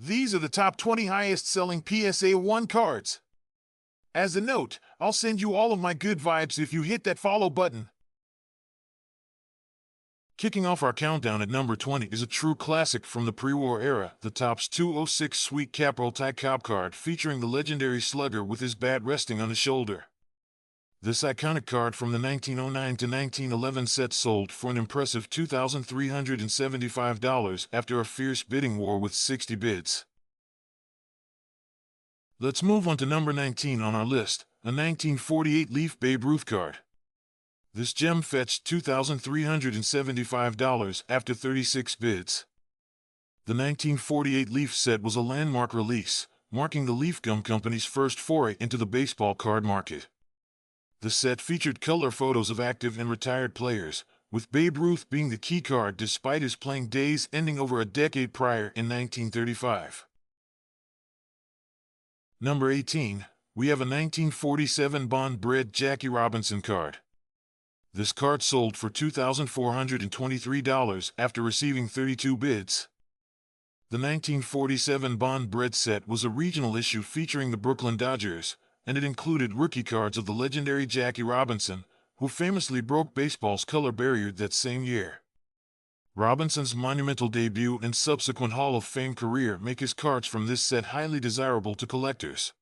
These are the top 20 highest selling PSA 1 cards. As a note, I'll send you all of my good vibes if you hit that follow button. Kicking off our countdown at number 20 is a true classic from the pre-war era, the Topps 206 Sweet Capital Ty Cobb card featuring the legendary slugger with his bat resting on his shoulder. This iconic card from the 1909 to 1911 set sold for an impressive $2,375 after a fierce bidding war with 60 bids. Let's move on to number 19 on our list, a 1948 Leaf Babe Ruth card. This gem fetched $2,375 after 36 bids. The 1948 Leaf set was a landmark release, marking the Leaf Gum Company's first foray into the baseball card market. The set featured color photos of active and retired players, with Babe Ruth being the key card despite his playing days ending over a decade prior in 1935. Number 18, we have a 1947 Bond-bred Jackie Robinson card. This card sold for $2,423 after receiving 32 bids. The 1947 Bond-bred set was a regional issue featuring the Brooklyn Dodgers, and it included rookie cards of the legendary Jackie Robinson, who famously broke baseball's color barrier that same year. Robinson's monumental debut and subsequent Hall of Fame career make his cards from this set highly desirable to collectors.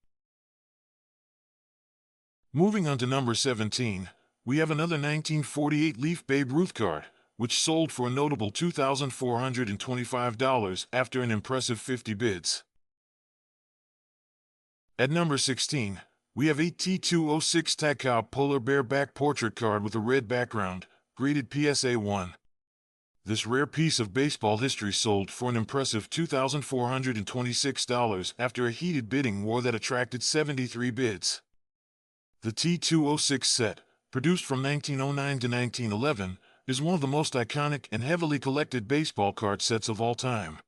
Moving on to number 17, we have another 1948 Leaf Babe Ruth card, which sold for a notable $2,425 after an impressive 50 bids. At number 16, we have a T206 Ty Cobb Polar Bear back portrait card with a red background, graded PSA 1. This rare piece of baseball history sold for an impressive $2,426 after a heated bidding war that attracted 73 bids. The T206 set, produced from 1909 to 1911, is one of the most iconic and heavily collected baseball card sets of all time.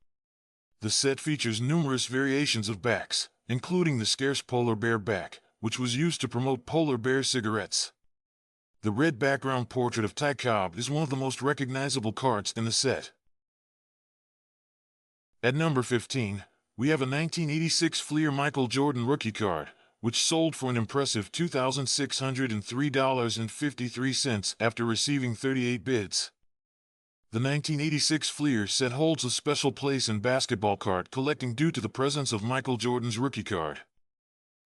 The set features numerous variations of backs, including the scarce polar bear back, which was used to promote polar bear cigarettes. The red background portrait of Ty Cobb is one of the most recognizable cards in the set. At number 15, we have a 1986 Fleer Michael Jordan rookie card, which sold for an impressive $2,603.53 after receiving 38 bids. The 1986 Fleer set holds a special place in basketball card collecting due to the presence of Michael Jordan's rookie card.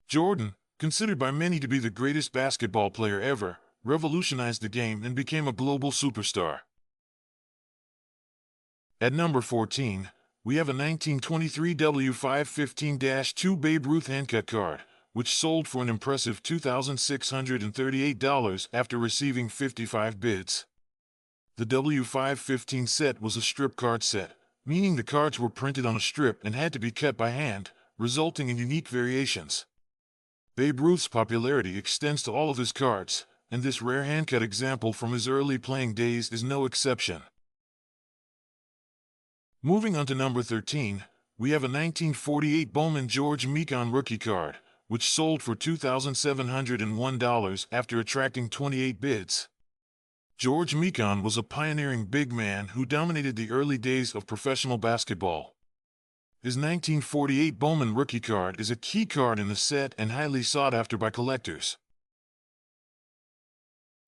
Jordan, considered by many to be the greatest basketball player ever, revolutionized the game and became a global superstar. At number 14, we have a 1923 W515-2 Babe Ruth handcut card, which sold for an impressive $2,638 after receiving 55 bids. The W515 set was a strip card set, meaning the cards were printed on a strip and had to be cut by hand, resulting in unique variations. Babe Ruth's popularity extends to all of his cards, and this rare handcut example from his early playing days is no exception. Moving on to number 13, we have a 1948 Bowman George Mikan rookie card, which sold for $2,701 after attracting 28 bids. George Mikan was a pioneering big man who dominated the early days of professional basketball. His 1948 Bowman rookie card is a key card in the set and highly sought after by collectors.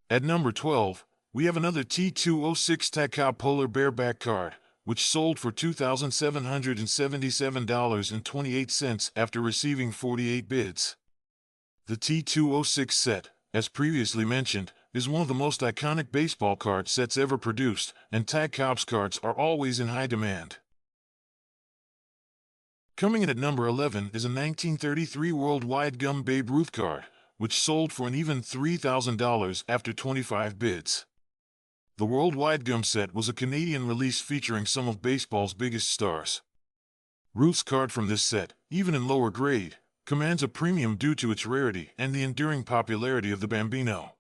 At number 12, we have another T206 Ty Cobb Polar Bear back card, which sold for $2,777.28 after receiving 48 bids. The T206 set, as previously mentioned, is one of the most iconic baseball card sets ever produced, and Ty Cobb's cards are always in high demand. Coming in at number 11 is a 1933 Worldwide Gum Babe Ruth card, which sold for an even $3,000 after 25 bids. The Worldwide Gum set was a Canadian release featuring some of baseball's biggest stars. Ruth's card from this set, even in lower grade, commands a premium due to its rarity and the enduring popularity of the Bambino.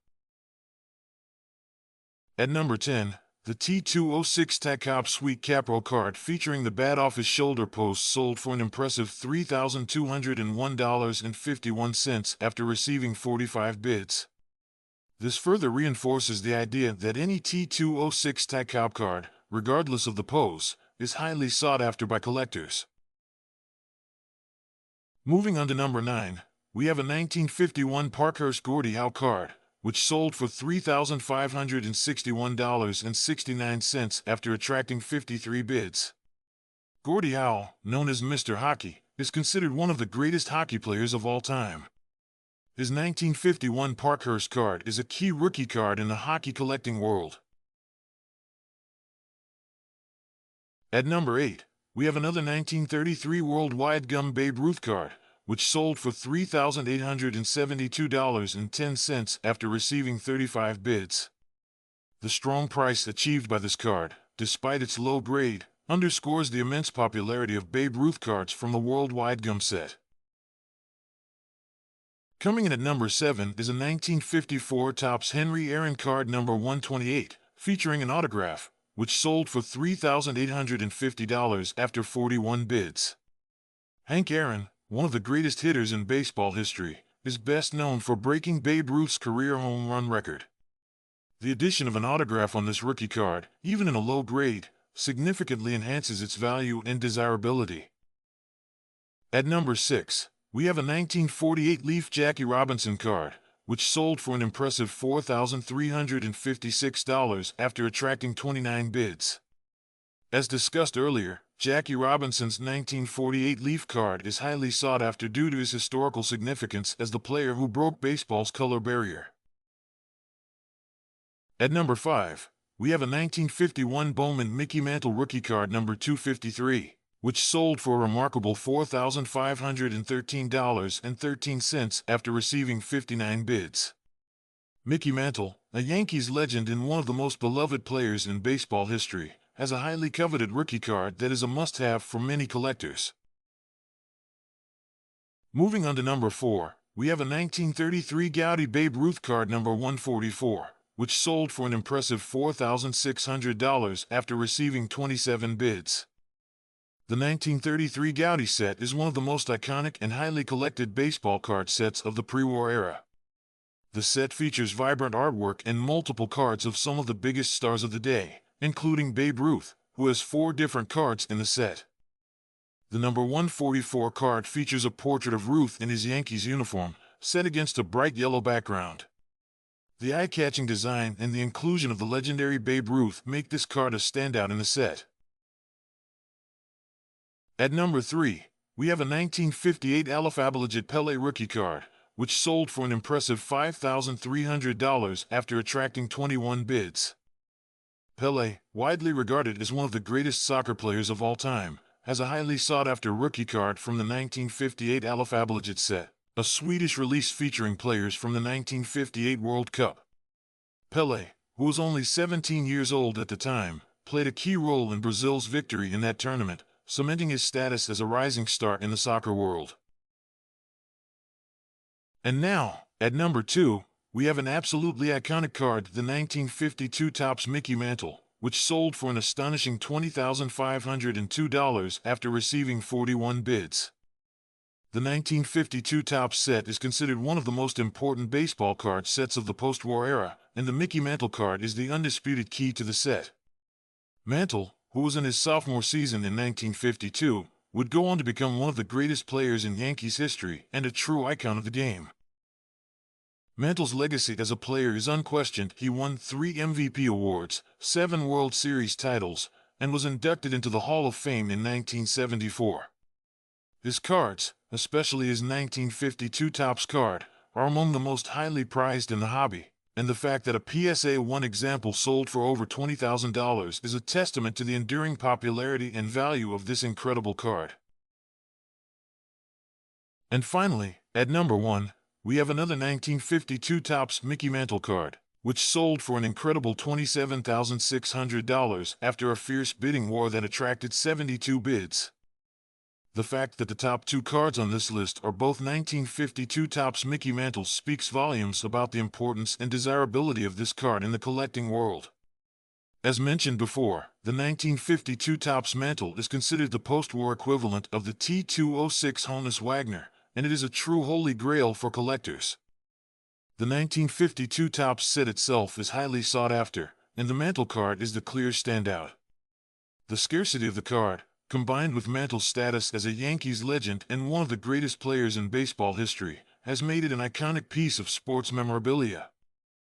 At number 10, the T206 Ty Cobb Sweet Capital card featuring the bat off his shoulder post sold for an impressive $3,201.51 after receiving 45 bids. This further reinforces the idea that any T206 Ty Cobb card, regardless of the pose, is highly sought after by collectors. Moving on to number 9, we have a 1951 Parkhurst Goudey card, which sold for $3,561.69 after attracting 53 bids. Gordie Howe, known as Mr. Hockey, is considered one of the greatest hockey players of all time. His 1951 Parkhurst card is a key rookie card in the hockey collecting world. At number 8, we have another 1933 Worldwide Gum Babe Ruth card, which sold for $3,872.10 after receiving 35 bids. The strong price achieved by this card, despite its low grade, underscores the immense popularity of Babe Ruth cards from the Worldwide Gum set. Coming in at number 7 is a 1954 Topps Henry Aaron card number 128, featuring an autograph, which sold for $3,850 after 41 bids. Hank Aaron, one of the greatest hitters in baseball history, is best known for breaking Babe Ruth's career home run record. The addition of an autograph on this rookie card, even in a low grade, significantly enhances its value and desirability. At number 6, we have a 1948 Leaf Jackie Robinson card, which sold for an impressive $4,356 after attracting 29 bids. As discussed earlier, Jackie Robinson's 1948 Leaf card is highly sought after due to his historical significance as the player who broke baseball's color barrier. At number 5, we have a 1951 Bowman Mickey Mantle rookie card number 253, which sold for a remarkable $4,513.13 after receiving 59 bids. Mickey Mantle, a Yankees legend and one of the most beloved players in baseball history, has a highly coveted rookie card that is a must-have for many collectors. Moving on to number 4, we have a 1933 Goudey Babe Ruth card number 144, which sold for an impressive $4,600 after receiving 27 bids. The 1933 Goudey set is one of the most iconic and highly collected baseball card sets of the pre-war era. The set features vibrant artwork and multiple cards of some of the biggest stars of the day, including Babe Ruth, who has 4 different cards in the set. The number 144 card features a portrait of Ruth in his Yankees uniform, set against a bright yellow background. The eye-catching design and the inclusion of the legendary Babe Ruth make this card a standout in the set. At number 3, we have a 1958 Alphabet Pele rookie card, which sold for an impressive $5,300 after attracting 21 bids. Pele, widely regarded as one of the greatest soccer players of all time, has a highly sought-after rookie card from the 1958 Alphabet set, a Swedish release featuring players from the 1958 World Cup. Pele, who was only 17 years old at the time, played a key role in Brazil's victory in that tournament, cementing his status as a rising star in the soccer world. And now, at number 2, we have an absolutely iconic card, the 1952 Topps Mickey Mantle, which sold for an astonishing $20,502 after receiving 41 bids. The 1952 Topps set is considered one of the most important baseball card sets of the post-war era, and the Mickey Mantle card is the undisputed key to the set. Mantle, who was in his sophomore season in 1952, would go on to become one of the greatest players in Yankees history and a true icon of the game. Mantle's legacy as a player is unquestioned. He won 3 MVP awards, 7 World Series titles, and was inducted into the Hall of Fame in 1974. His cards, especially his 1952 Topps card, are among the most highly prized in the hobby, and the fact that a PSA 1 example sold for over $20,000 is a testament to the enduring popularity and value of this incredible card. And finally, at number 1, we have another 1952 Topps Mickey Mantle card, which sold for an incredible $27,600 after a fierce bidding war that attracted 72 bids. The fact that the top 2 cards on this list are both 1952 Topps Mickey Mantles speaks volumes about the importance and desirability of this card in the collecting world. As mentioned before, the 1952 Topps Mantle is considered the post-war equivalent of the T206 Honus Wagner, and it is a true holy grail for collectors. The 1952 Topps set itself is highly sought after, and the Mantle card is the clear standout. The scarcity of the card, combined with Mantle's status as a Yankees legend and one of the greatest players in baseball history, has made it an iconic piece of sports memorabilia.